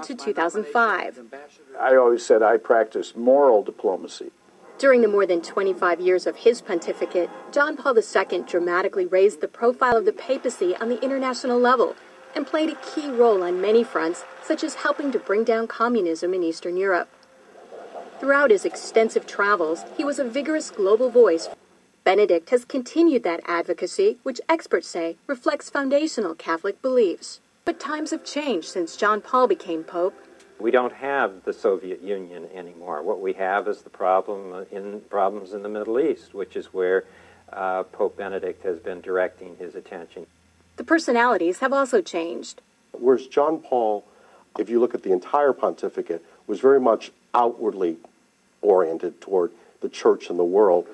to 2005. I always said I practice moral diplomacy. During the more than 25 years of his pontificate, John Paul II dramatically raised the profile of the papacy on the international level and played a key role on many fronts, such as helping to bring down communism in Eastern Europe. Throughout his extensive travels, he was a vigorous global voice. Benedict has continued that advocacy, which experts say reflects foundational Catholic beliefs. But times have changed since John Paul became Pope. We don't have the Soviet Union anymore. What we have is the problems in the Middle East, which is where Pope Benedict has been directing his attention. The personalities have also changed. Whereas John Paul, if you look at the entire pontificate, was very much outwardly oriented toward the church and the world.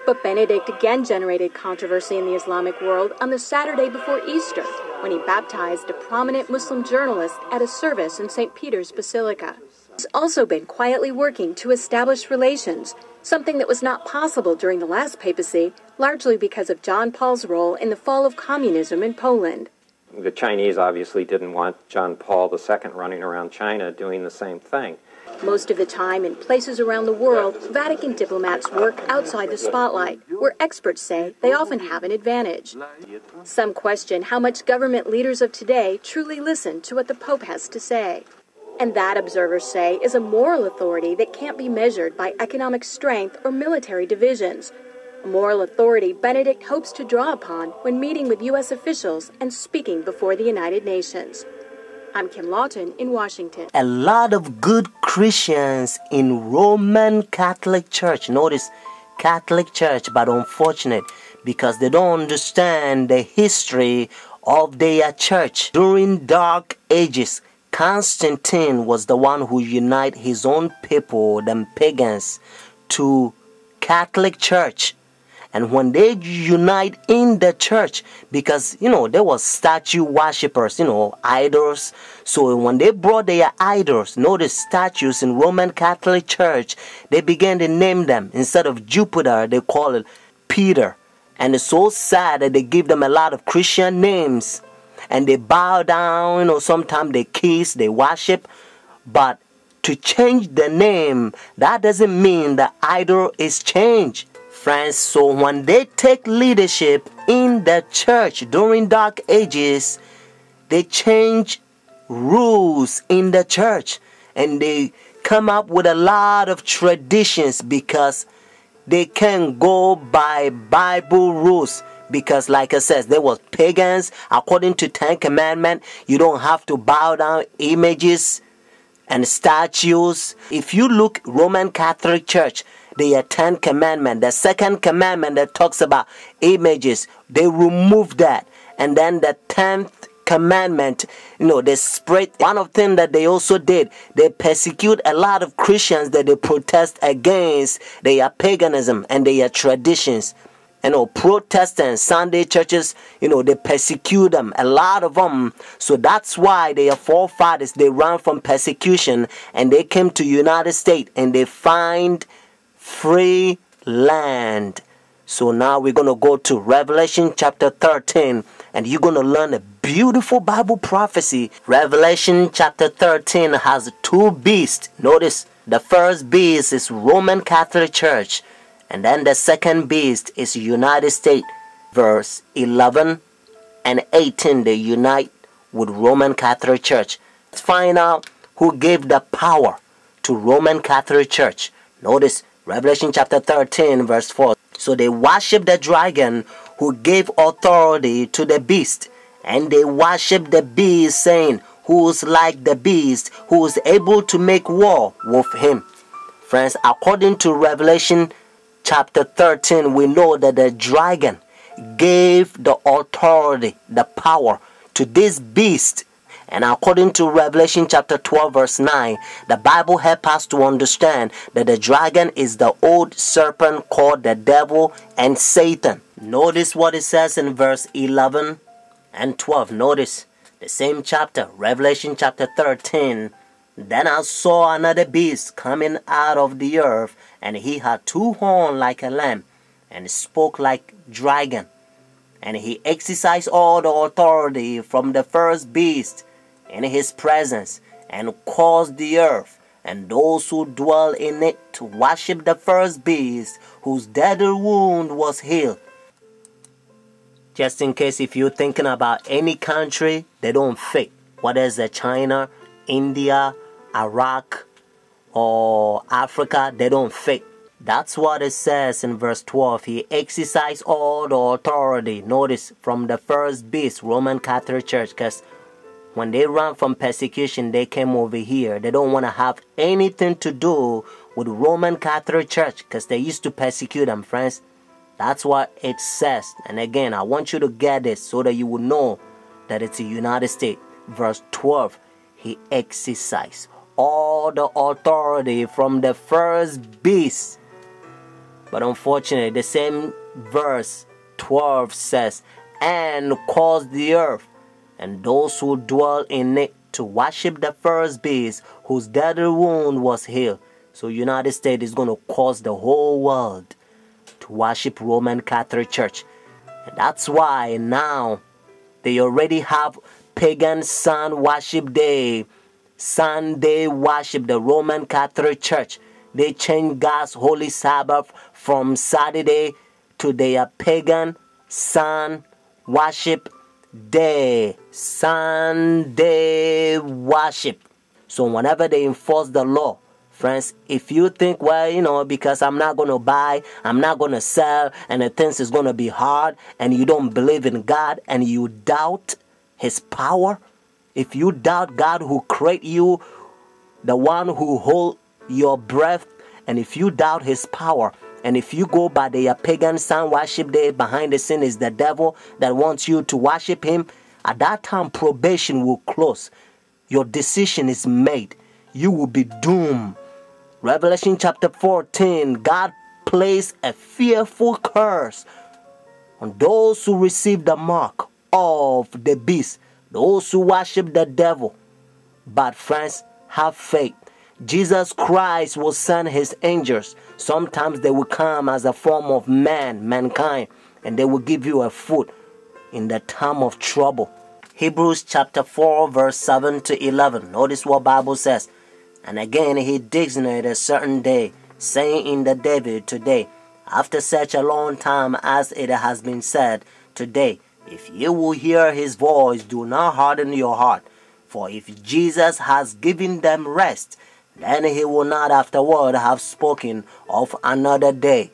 But Benedict again generated controversy in the Islamic world on the Saturday before Easter, when he baptized a prominent Muslim journalist at a service in St. Peter's Basilica. He's also been quietly working to establish relations, something that was not possible during the last papacy, largely because of John Paul's role in the fall of communism in Poland. The Chinese obviously didn't want John Paul II running around China doing the same thing. Most of the time, in places around the world, Vatican diplomats work outside the spotlight, where experts say they often have an advantage. Some question how much government leaders of today truly listen to what the Pope has to say. And that, observers say, is a moral authority that can't be measured by economic strength or military divisions. A moral authority Benedict hopes to draw upon when meeting with U.S. officials and speaking before the United Nations. I'm Kim Lawton in Washington. A lot of good Christians in Roman Catholic Church, notice Catholic Church, but unfortunate because they don't understand the history of their church. During Dark Ages, Constantine was the one who united his own people, them pagans, to Catholic Church. And when they unite in the church, because, there was statue worshippers, idols. So when they brought their idols, notice statues in Roman Catholic Church, they began to name them. Instead of Jupiter, they call it Peter. And it's so sad that they give them a lot of Christian names. And they bow down, sometimes they kiss, they worship. But to change the name, that doesn't mean the idol is changed. Friends, so when they take leadership in the church during Dark Ages, they change rules in the church and they come up with a lot of traditions because they can't go by Bible rules. Because like I said, there was pagans. According to 10 Commandments, you don't have to bow down images and statues. If you look Roman Catholic Church, there are 10 Commandments. The second commandment that talks about images, they remove that. And then the 10th commandment, they spread. One of the things that they also did, they persecute a lot of Christians that they protest against their paganism and their traditions. Protestants, Sunday churches, they persecute them, a lot of them. So that's why their forefathers, they ran from persecution and they came to United States and they find free land. So now we're going to go to Revelation chapter 13 and you're going to learn a beautiful Bible prophecy. Revelation chapter 13 has two beasts. Notice the first beast is Roman Catholic Church and then the second beast is United States. Verse 11 and 18 they unite with Roman Catholic Church. Let's find out who gave the power to Roman Catholic Church. Notice Revelation chapter 13 verse 4. So they worship the dragon who gave authority to the beast. And they worship the beast saying, who's like the beast, who is able to make war with him. Friends, according to Revelation chapter 13, we know that the dragon gave the authority, the power to this beast. And according to Revelation chapter 12 verse 9, the Bible helps us to understand that the dragon is the old serpent called the devil and Satan. Notice what it says in verse 11 and 12. Notice the same chapter, Revelation chapter 13. Then I saw another beast coming out of the earth, and he had two horns like a lamb, and spoke like dragon. And he exercised all the authority from the first beast in his presence, and caused the earth and those who dwell in it to worship the first beast, whose deadly wound was healed. Just in case if you're thinking about any country, they don't fit. Whether it's China, India, Iraq, or Africa, they don't fit. That's what it says in verse 12. He exercised all the authority, notice, from the first beast, Roman Catholic Church, because when they ran from persecution, they came over here. They don't want to have anything to do with Roman Catholic Church because they used to persecute them, friends. That's what it says. And again, I want you to get this so that you will know that it's the United States. Verse 12, he exercised all the authority from the first beast. But unfortunately, the same verse 12 says, and caused the earth and those who dwell in it to worship the first beast, whose deadly wound was healed. So United States is going to cause the whole world to worship Roman Catholic Church. And that's why now they already have pagan sun worship day, Sunday worship, the Roman Catholic Church. They changed God's holy Sabbath from Saturday to their pagan sun worship day, Sunday worship. So whenever they enforce the law, friends, if you think, well, because I'm not going to buy, I'm not going to sell, and the things is going to be hard, and you don't believe in God, and you doubt his power, if you doubt God who created you, the one who hold your breath, and if you doubt his power, and if you go by their pagan sun worship day, behind the scene is the devil that wants you to worship him, at that time probation will close. Your decision is made. You will be doomed. Revelation chapter 14, God placed a fearful curse on those who receive the mark of the beast, those who worship the devil. But friends, have faith. Jesus Christ will send his angels. Sometimes they will come as a form of mankind, and they will give you a food in the time of trouble. Hebrews chapter 4 verse 7 to 11. Notice what Bible says. And again he designated a certain day, saying in the David today, after such a long time as it has been said, today, if you will hear his voice, do not harden your heart. For if Jesus has given them rest, then he will not afterward have spoken of another day.